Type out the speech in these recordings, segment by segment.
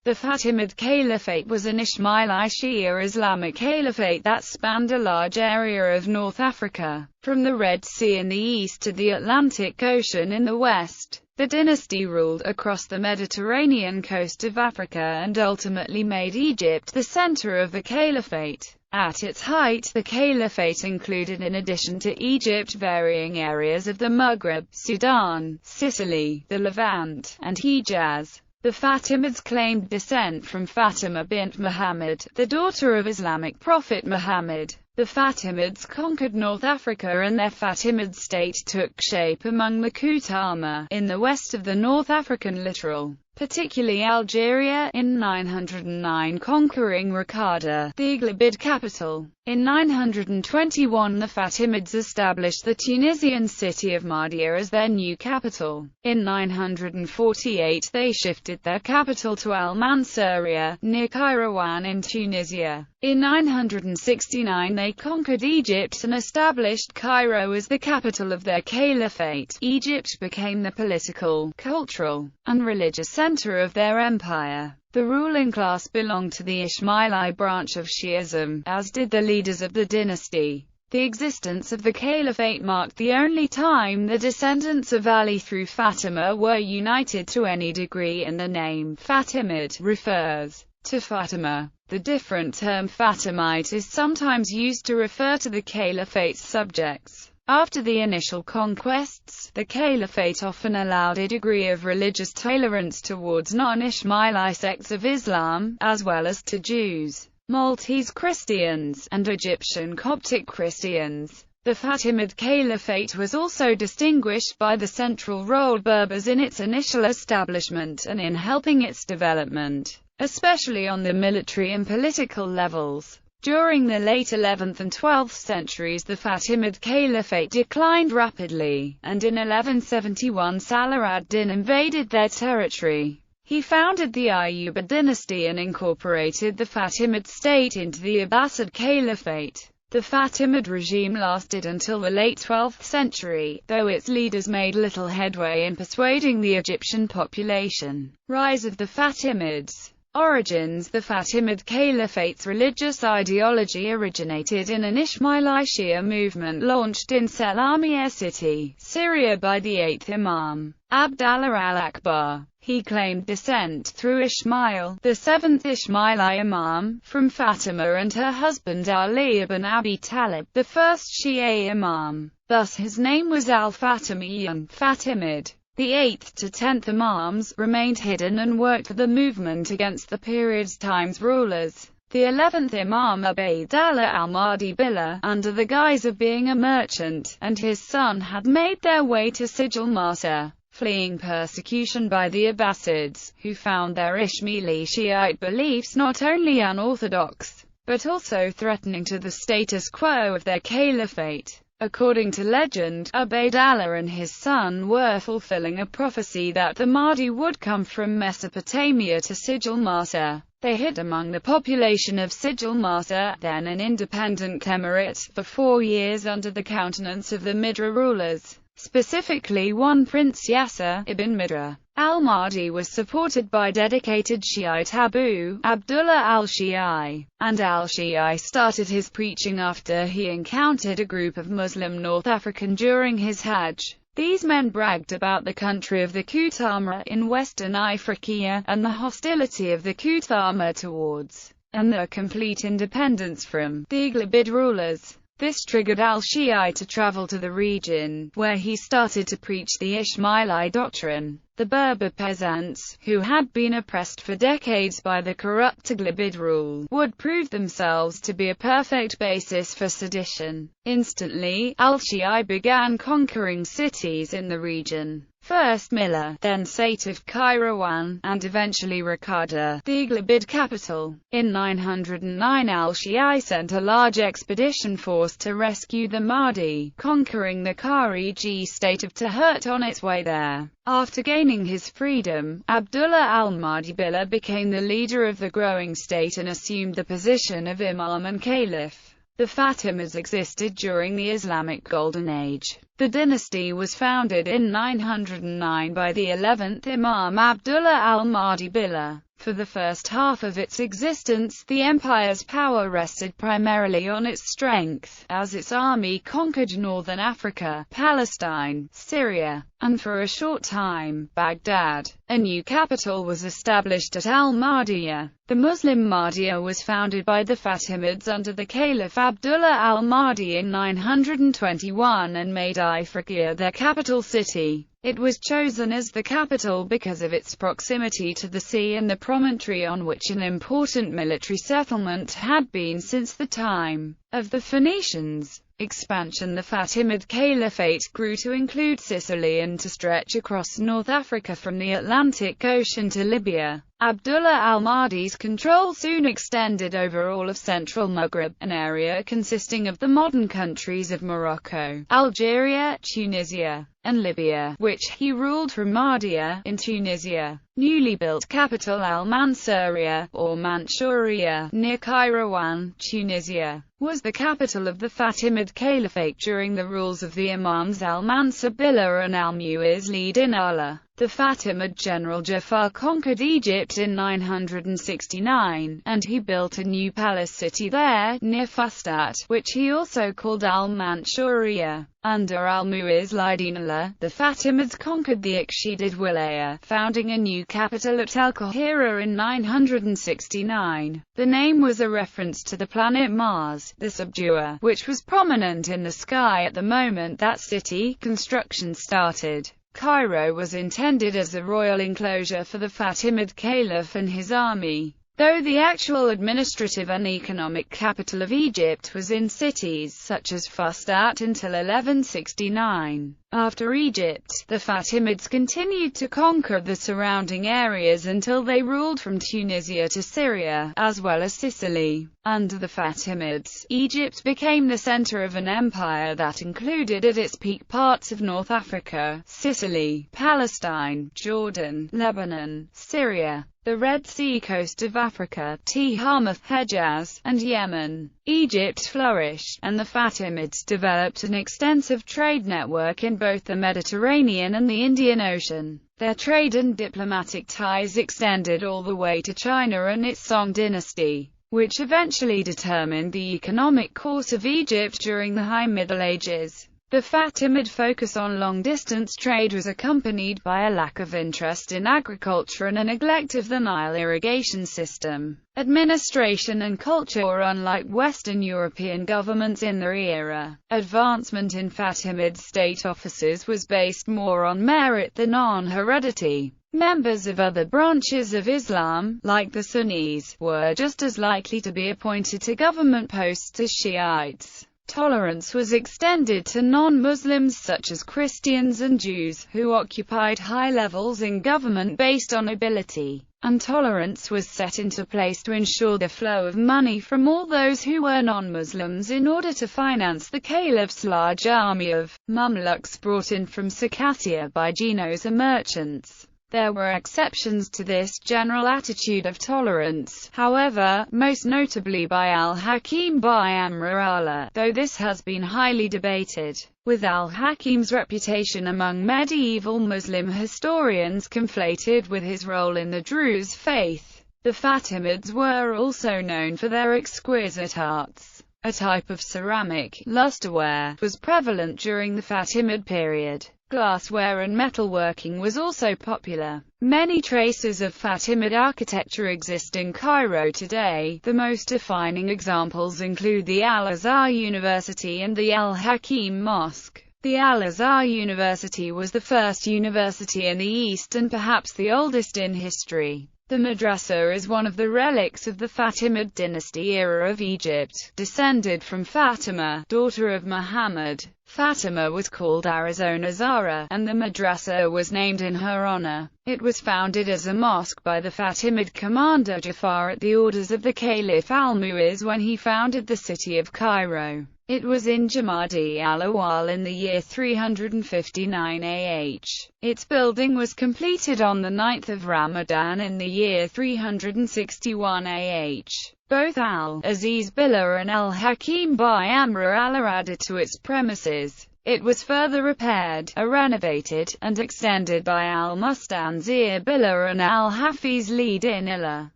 The Fatimid Caliphate was an Ismaili Shia Islamic caliphate that spanned a large area of North Africa, from the Red Sea in the east to the Atlantic Ocean in the west. The dynasty ruled across the Mediterranean coast of Africa and ultimately made Egypt the center of the caliphate. At its height, the caliphate included, in addition to Egypt, varying areas of the Maghreb, Sudan, Sicily, the Levant, and Hejaz. The Fatimids claimed descent from Fatima bint Muhammad, the daughter of Islamic prophet Muhammad. The Fatimids conquered North Africa and their Fatimid state took shape among the Kutama, in the west of the North African littoral, particularly Algeria, in 909, conquering Raqqada, the Iglebid capital. In 921 the Fatimids established the Tunisian city of Mahdi as their new capital. In 948 they shifted their capital to Al-Mansuriya, near Kairouan in Tunisia. In 969 they conquered Egypt and established Cairo as the capital of their caliphate. Egypt became the political, cultural, and religious center of their empire. The ruling class belonged to the Ismaili branch of Shi'ism, as did the leaders of the dynasty. The existence of the caliphate marked the only time the descendants of Ali through Fatima were united to any degree, and the name Fatimid refers to Fatima. The different term Fatimite is sometimes used to refer to the caliphate's subjects. After the initial conquests, the caliphate often allowed a degree of religious tolerance towards non-Ismaili sects of Islam, as well as to Jews, Maltese Christians, and Egyptian Coptic Christians. The Fatimid Caliphate was also distinguished by the central role Berbers in its initial establishment and in helping its development, especially on the military and political levels. During the late 11th and 12th centuries the Fatimid Caliphate declined rapidly, and in 1171 Salah ad-Din invaded their territory. He founded the Ayyubid dynasty and incorporated the Fatimid state into the Abbasid Caliphate. The Fatimid regime lasted until the late 12th century, though its leaders made little headway in persuading the Egyptian population. Rise of the Fatimids. Origins. The Fatimid Caliphate's religious ideology originated in an Ismaili Shia movement launched in Selamiya city, Syria by the 8th Imam, Obeidallah al-Akbar. He claimed descent through Ismail, the 7th Ismaili Imam, from Fatima and her husband Ali ibn Abi Talib, the first Shia Imam. Thus his name was al-Fatimiyun, Fatimid. The 8th to 10th Imams remained hidden and worked for the movement against the period's times rulers. The 11th Imam Obeidallah al-Mahdi Billah, under the guise of being a merchant, and his son had made their way to Sijil Masa, fleeing persecution by the Abbasids, who found their Ismaili Shiite beliefs not only unorthodox, but also threatening to the status quo of their caliphate. According to legend, Obeidallah and his son were fulfilling a prophecy that the Mahdi would come from Mesopotamia to Sijil Masa. They hid among the population of Sijil Masa, then an independent emirate, for 4 years under the countenance of the Midra rulers, specifically one Prince Yasser ibn Midra. Al-Mahdi was supported by dedicated Shiite Abu Abdullah al-Shi'i, and al-Shi'i started his preaching after he encountered a group of Muslim North African during his Hajj. These men bragged about the country of the Kutama in Western Ifriqiya, and the hostility of the Kutama towards, and their complete independence from, the Iglebid rulers. This triggered al-Shi'i to travel to the region, where he started to preach the Ismaili doctrine. The Berber peasants, who had been oppressed for decades by the corrupt Iglebid rule, would prove themselves to be a perfect basis for sedition. Instantly, al-Shi'i began conquering cities in the region. First Mila, then Satif Kairouan, and eventually Raqqada, the Iglebid capital. In 909 al-Shi'i sent a large expedition force to rescue the Mahdi, conquering the Khariji state of Tahurt on its way there. After gaining his freedom, Abdullah al-Mahdi Billah became the leader of the growing state and assumed the position of Imam and Caliph. The Fatimids existed during the Islamic Golden Age. The dynasty was founded in 909 by the 11th Imam Abdullah al-Mahdi Billah. For the first half of its existence, the empire's power rested primarily on its strength, as its army conquered northern Africa, Palestine, Syria, and for a short time, Baghdad. A new capital was established at al-Mahdiya. The Muslim Mahdiya was founded by the Fatimids under the Caliph Abdullah al-Mahdi in 921 and made Ifriqiya their capital city. It was chosen as the capital because of its proximity to the sea and the promontory on which an important military settlement had been since the time of the Phoenicians. Expansion. The Fatimid Caliphate grew to include Sicily and to stretch across North Africa from the Atlantic Ocean to Libya. Abdullah al-Mahdi's control soon extended over all of central Maghreb, an area consisting of the modern countries of Morocco, Algeria, Tunisia, and Libya, which he ruled from Mahdiya, in Tunisia. Newly built capital al-Mansouriya, or Manchuria, near Kairouan, Tunisia, was the capital of the Fatimid Caliphate during the rules of the Imams al-Mansur Billah and al-Mu'izz din Allah. The Fatimid general Jafar conquered Egypt in 969, and he built a new palace city there, near Fustat, which he also called al-Manchuria. Under al-Mu'izz din Allah, the Fatimids conquered the Ikhshidid Wilaya, founding a new capital at El-Qahira in 969. The name was a reference to the planet Mars, the subduer, which was prominent in the sky at the moment that city construction started. Cairo was intended as a royal enclosure for the Fatimid Caliph and his army, though the actual administrative and economic capital of Egypt was in cities such as Fustat until 1169. After Egypt, the Fatimids continued to conquer the surrounding areas until they ruled from Tunisia to Syria, as well as Sicily. Under the Fatimids, Egypt became the center of an empire that included at its peak parts of North Africa, Sicily, Palestine, Jordan, Lebanon, Syria, the Red Sea coast of Africa, Tihamah, Hejaz, and Yemen. Egypt flourished, and the Fatimids developed an extensive trade network in both the Mediterranean and the Indian Ocean. Their trade and diplomatic ties extended all the way to China and its Song dynasty, which eventually determined the economic course of Egypt during the High Middle Ages. The Fatimid focus on long-distance trade was accompanied by a lack of interest in agriculture and a neglect of the Nile irrigation system. Administration and culture were unlike Western European governments in their era. Advancement in Fatimid state offices was based more on merit than on heredity. Members of other branches of Islam, like the Sunnis, were just as likely to be appointed to government posts as Shiites. Tolerance was extended to non-Muslims such as Christians and Jews, who occupied high levels in government based on ability, and tolerance was set into place to ensure the flow of money from all those who were non-Muslims in order to finance the caliph's large army of Mamluks brought in from Circassia by Genoese merchants. There were exceptions to this general attitude of tolerance, however, most notably by al-Hakim by Amr-Allah, though this has been highly debated, with al-Hakim's reputation among medieval Muslim historians conflated with his role in the Druze faith. The Fatimids were also known for their exquisite arts. A type of ceramic, lusterware, was prevalent during the Fatimid period. Glassware and metalworking was also popular. Many traces of Fatimid architecture exist in Cairo today. The most defining examples include the Al-Azhar University and the Al-Hakim Mosque. The Al-Azhar University was the first university in the East and perhaps the oldest in history. The madrasa is one of the relics of the Fatimid dynasty era of Egypt, descended from Fatima, daughter of Muhammad. Fatima was called Arizona Zara, and the madrasa was named in her honor. It was founded as a mosque by the Fatimid commander Jafar at the orders of the Caliph al-Mu'izz when he founded the city of Cairo. It was in Jamadi al-Awwal in the year 359 AH. Its building was completed on the 9th of Ramadan in the year 361 AH. Both al-Aziz Billah and al-Hakim by Amr Allah added to its premises. It was further repaired, renovated, and extended by al-Mustanzir Billah and al-Hafiz Lidinillah.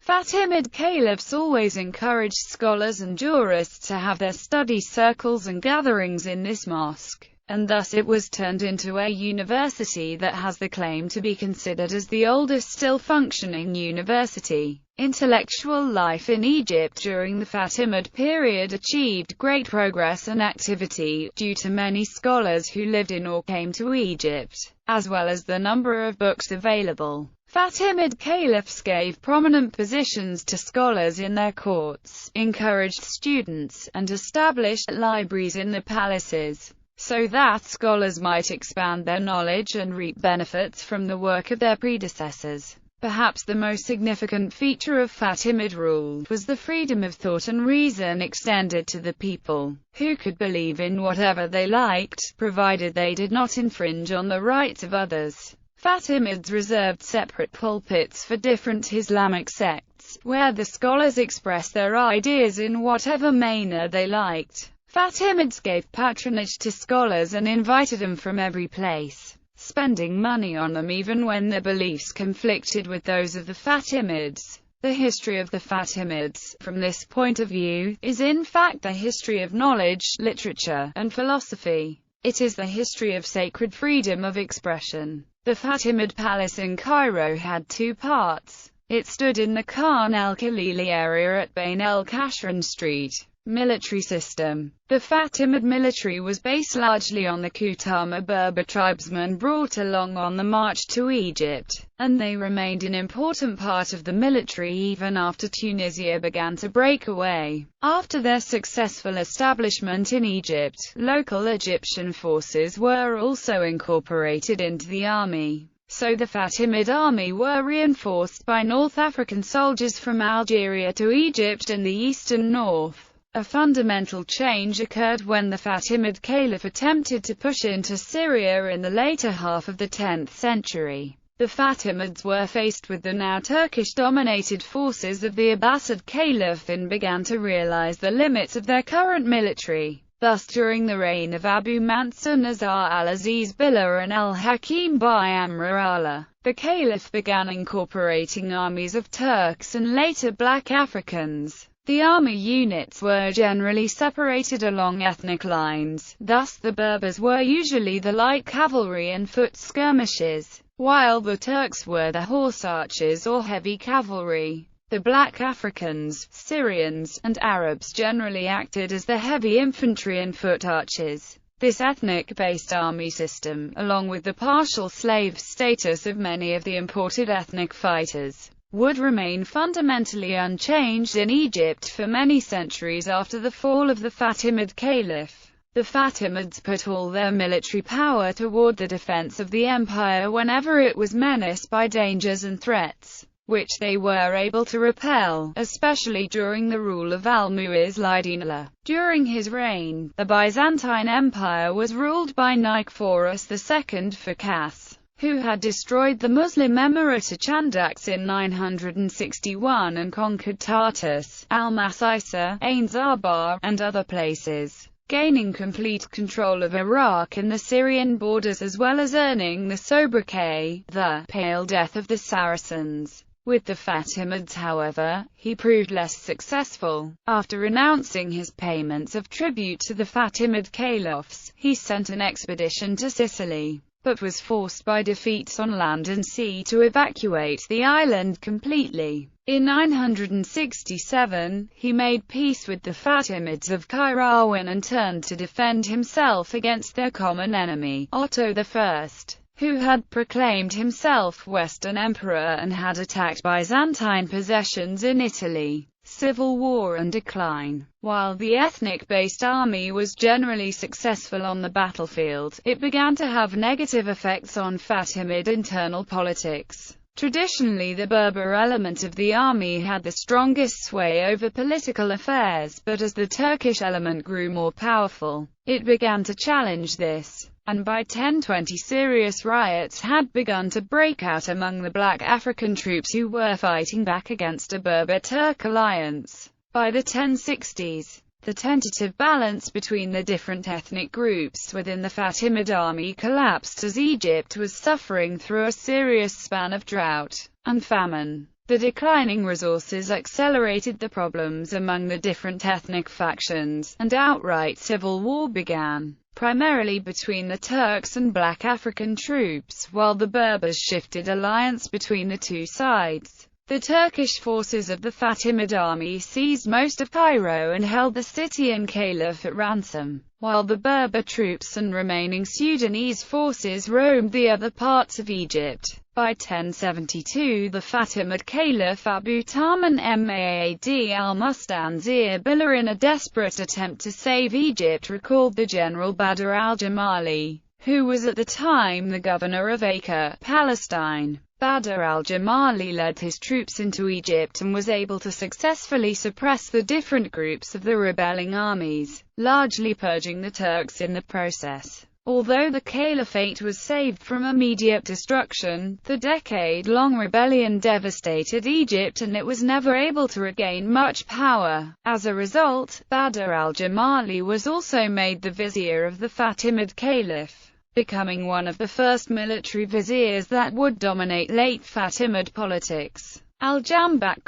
Fatimid caliphs always encouraged scholars and jurists to have their study circles and gatherings in this mosque, and thus it was turned into a university that has the claim to be considered as the oldest still functioning university. Intellectual life in Egypt during the Fatimid period achieved great progress and activity, due to many scholars who lived in or came to Egypt, as well as the number of books available. Fatimid caliphs gave prominent positions to scholars in their courts, encouraged students, and established libraries in the palaces, so that scholars might expand their knowledge and reap benefits from the work of their predecessors. Perhaps the most significant feature of Fatimid rule was the freedom of thought and reason extended to the people, who could believe in whatever they liked, provided they did not infringe on the rights of others. Fatimids reserved separate pulpits for different Islamic sects, where the scholars expressed their ideas in whatever manner they liked. Fatimids gave patronage to scholars and invited them from every place, spending money on them even when their beliefs conflicted with those of the Fatimids. The history of the Fatimids, from this point of view, is in fact the history of knowledge, literature, and philosophy. It is the history of sacred freedom of expression. The Fatimid palace in Cairo had two parts. It stood in the Khan el-Khalili area at Bain el-Kashran Street. Military system. The Fatimid military was based largely on the Kutama Berber tribesmen brought along on the march to Egypt, and they remained an important part of the military even after Tunisia began to break away. After their successful establishment in Egypt, local Egyptian forces were also incorporated into the army. So the Fatimid army were reinforced by North African soldiers from Algeria to Egypt and the eastern north. A fundamental change occurred when the Fatimid Caliph attempted to push into Syria in the later half of the 10th century. The Fatimids were faced with the now Turkish-dominated forces of the Abbasid Caliph and began to realize the limits of their current military. Thus, during the reign of Abu Mansur Nizar al-Aziz Billah and al-Hakim bi-Amr Allah, the Caliph began incorporating armies of Turks and later black Africans. The army units were generally separated along ethnic lines, thus the Berbers were usually the light cavalry and foot skirmishers, while the Turks were the horse archers or heavy cavalry. The black Africans, Syrians, and Arabs generally acted as the heavy infantry and foot archers. This ethnic-based army system, along with the partial slave status of many of the imported ethnic fighters, would remain fundamentally unchanged in Egypt for many centuries after the fall of the Fatimid Caliph. The Fatimids put all their military power toward the defense of the empire whenever it was menaced by dangers and threats, which they were able to repel, especially during the rule of al-Mu'izz Lidinillah. During his reign, the Byzantine Empire was ruled by Nicephorus II Phocas, who had destroyed the Muslim emirate of Chandax in 961 and conquered Tartus, Al-Masisa, Ain Zabar, and other places, gaining complete control of Iraq and the Syrian borders as well as earning the sobriquet, the Pale Death of the Saracens. With the Fatimids, however, he proved less successful. After renouncing his payments of tribute to the Fatimid caliphs, he sent an expedition to Sicily, but was forced by defeats on land and sea to evacuate the island completely. In 967, he made peace with the Fatimids of Qayrawan and turned to defend himself against their common enemy, Otto I, who had proclaimed himself Western Emperor and had attacked Byzantine possessions in Italy. Civil war and decline. While the ethnic-based army was generally successful on the battlefield, it began to have negative effects on Fatimid internal politics. Traditionally, the Berber element of the army had the strongest sway over political affairs, but as the Turkish element grew more powerful, it began to challenge this. And by 1020 serious riots had begun to break out among the black African troops who were fighting back against a Berber-Turk alliance. By the 1060s, The tentative balance between the different ethnic groups within the Fatimid army collapsed as Egypt was suffering through a serious span of drought and famine. The declining resources accelerated the problems among the different ethnic factions, and outright civil war began, primarily between the Turks and black African troops, while the Berbers shifted alliance between the two sides. The Turkish forces of the Fatimid army seized most of Cairo and held the city and caliph at ransom, while the Berber troops and remaining Sudanese forces roamed the other parts of Egypt. By 1072 the Fatimid Caliph Abu Tahman Mahdi al-Mustanzir Billah, in a desperate attempt to save Egypt, recalled the general Badr al-Jamali, who was at the time the governor of Acre, Palestine. Badr al-Jamali led his troops into Egypt and was able to successfully suppress the different groups of the rebelling armies, largely purging the Turks in the process. Although the caliphate was saved from immediate destruction, the decade-long rebellion devastated Egypt and it was never able to regain much power. As a result, Badr al-Jamali was also made the vizier of the Fatimid Caliph, becoming one of the first military viziers that would dominate late Fatimid politics. Al-Jambak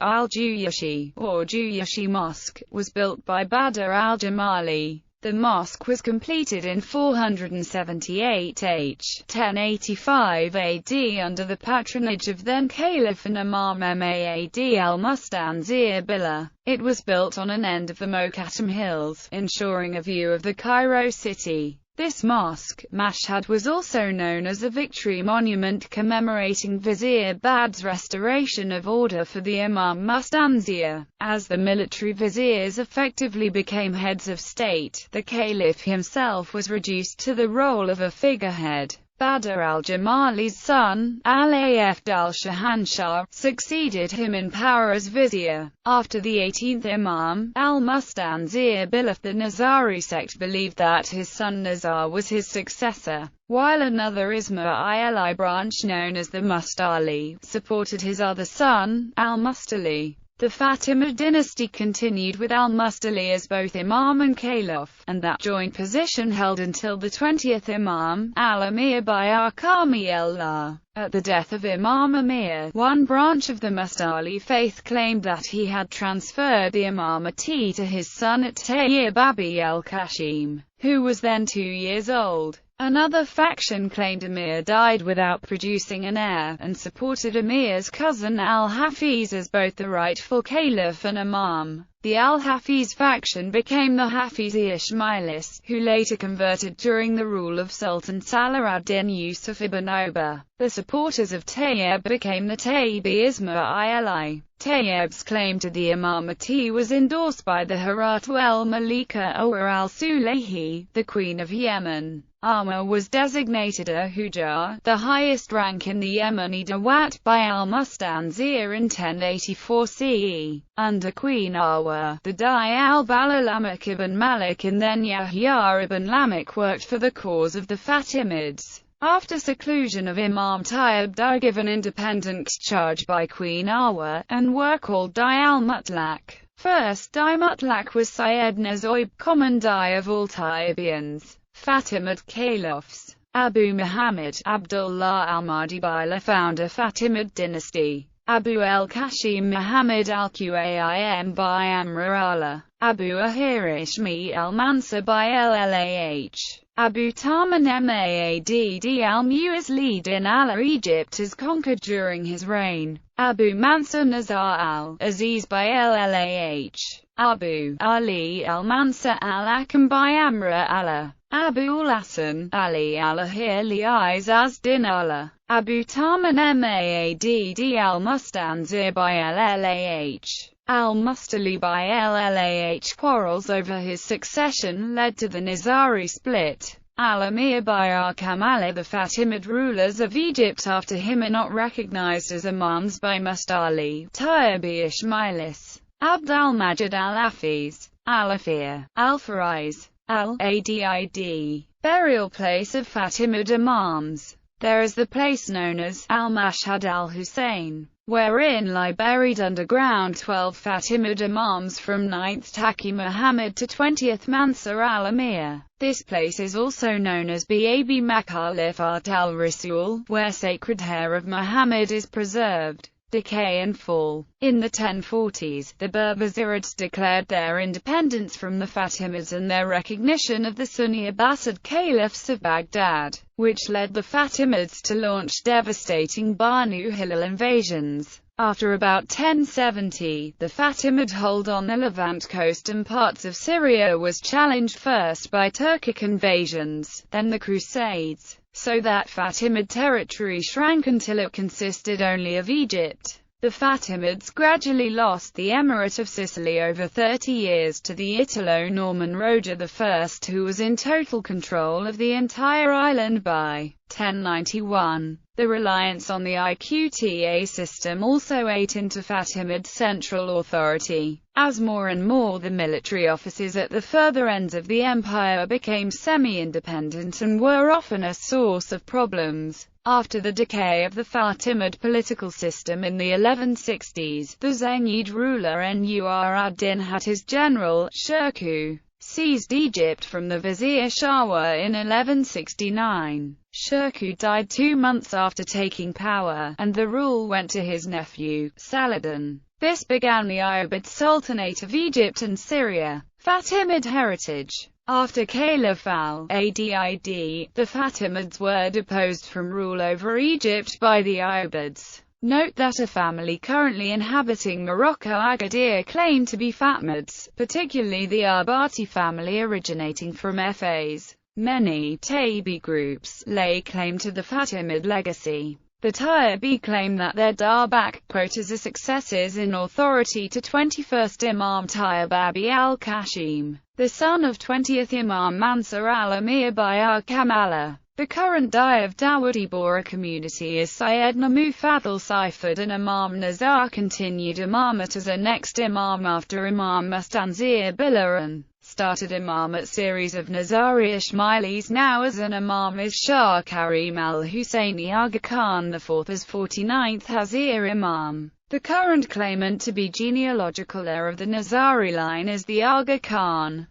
al-Juyushi, or Juyushi Mosque, was built by Badr al-Jamali. The mosque was completed in 478 1085 AD under the patronage of then Caliph and Imam Mahdi al-Mustanzir Billah. It was built on an end of the Mokattam Hills, ensuring a view of the Cairo city. This mosque, Mashhad, was also known as a victory monument commemorating Vizier Bad's restoration of order for the Imam Mustanzir. As the military viziers effectively became heads of state, the caliph himself was reduced to the role of a figurehead. Badr al-Jamali's son, Al-Afd al-Shahanshah, succeeded him in power as vizier. After the 18th Imam, al-Mustanzir Billah, the Nizari sect believed that his son Nizar was his successor, while another Ismaili branch known as the Mustali supported his other son, al-Mustali. The Fatimid dynasty continued with al-Mustali as both Imam and Caliph, and that joint position held until the 20th Imam, al-Emir by Obeidallah. At the death of Imam Emir, one branch of the Mustali faith claimed that he had transferred the imamate to his son at-Tayyib Abi al-Kashim, who was then 2 years old. Another faction claimed Emir died without producing an heir, and supported Emir's cousin al-Hafiz as both the rightful caliph and imam. The al-Hafiz faction became the Hafizi Ismailis, who later converted during the rule of Sultan Salah ad-Din Yusuf ibn Oba. The supporters of Tayyib became the Tayyibi Ismaili. Tayyib's claim to the imamate was endorsed by the Haratu el-Malika Awar al-Sulayhi, the Queen of Yemen. Amr was designated a Hujjar, the highest rank in the Yemeni Dawat, by al-Mustanzir in 1084 CE. Under Queen Awar, the Dai al-Balalamik ibn Malik and then Yahya ibn Lamik worked for the cause of the Fatimids. After seclusion of Imam Tayyib, Dai given independent charge by Queen Awar, and were called Dai al-Mutlaq. First Dai Mutlaq was Sayyidina Zoib, common Dai of all Tayyibians. Fatimid Caliphs. Abu Muhammad Abdullah al-Mahdi Billah, founder Fatimid dynasty. Abu al-Kashim Muhammad al-Qaim by Amr Allah. Abu Ahirishmi al-Mansur by LLAH. Abu Tahman Madd al-Mu'izz Allah. Egypt is conquered during his reign. Abu Mansur Nizar al-Aziz by LLAH. Abu Ali al-Mansur al-Akam by Amr Allah. Abu al-Hasan Ali al-Ahili Az-Din Allah. Abu Tahman Madd al-Mustanzir by LLAH. Al-Mustali by LLAH. Quarrels over his succession led to the Nizari split. Al-Emir by Arkam Ali. The Fatimid rulers of Egypt after him are not recognized as imams by Mustali, Tayyibi Ismailis. Abd al-Majid al-Hafiz. Al-Afir. Al-Fariz. Al-Adid. Burial place of Fatimid imams. There is the place known as Al-Mashhad al-Hussein. wherein lie buried underground 12 Fatimid Imams from 9th Taqi Muhammad to 20th Mansur al-Emir. This place is also known as Bab Khalifat al-Rasul, where sacred hair of Muhammad is preserved. Decay and fall. In the 1040s, the Berbers declared their independence from the Fatimids and their recognition of the Sunni Abbasid caliphs of Baghdad, which led the Fatimids to launch devastating Banu Hilal invasions. After about 1070, the Fatimid hold on the Levant coast and parts of Syria was challenged first by Turkic invasions, then the Crusades, so that Fatimid territory shrank until it consisted only of Egypt. The Fatimids gradually lost the Emirate of Sicily over 30 years to the Italo-Norman Roger I, who was in total control of the entire island by 1091. The reliance on the Iqta system also ate into Fatimid central authority, as more and more the military offices at the further ends of the empire became semi-independent and were often a source of problems. After the decay of the Fatimid political system in the 1160s, the Zenid ruler Nur ad-Din had his general, Shirkuh, seized Egypt from the Vizier Shawa in 1169. Shirkuh died 2 months after taking power, and the rule went to his nephew, Saladin. This began the Ayyubid Sultanate of Egypt and Syria. Fatimid Heritage. After Caliph al-Adid, the Fatimids were deposed from rule over Egypt by the Ayyubids. Note that a family currently inhabiting Morocco, Agadir, claim to be Fatimids, particularly the Arbati family originating from Fes. Many Tabi groups lay claim to the Fatimid legacy. The Tabi claim that their Darbak quotas are successors in authority to 21st Imam Tayyib Abi al-Kashim, the son of 20th Imam Mansur al-Emir by Kamala. The current Dai of Dawoodi Bohra community is Sayyidina Mufaddal Saifud, and Imam Nizar continued imamate as a next Imam after Imam Mustanzir Billah and started imamate series of Nizari Ismailis. Now as an Imam is Shah Karim al-Husseini Aga Khan IV as 49th Hazir Imam. The current claimant to be genealogical heir of the Nizari line is the Aga Khan.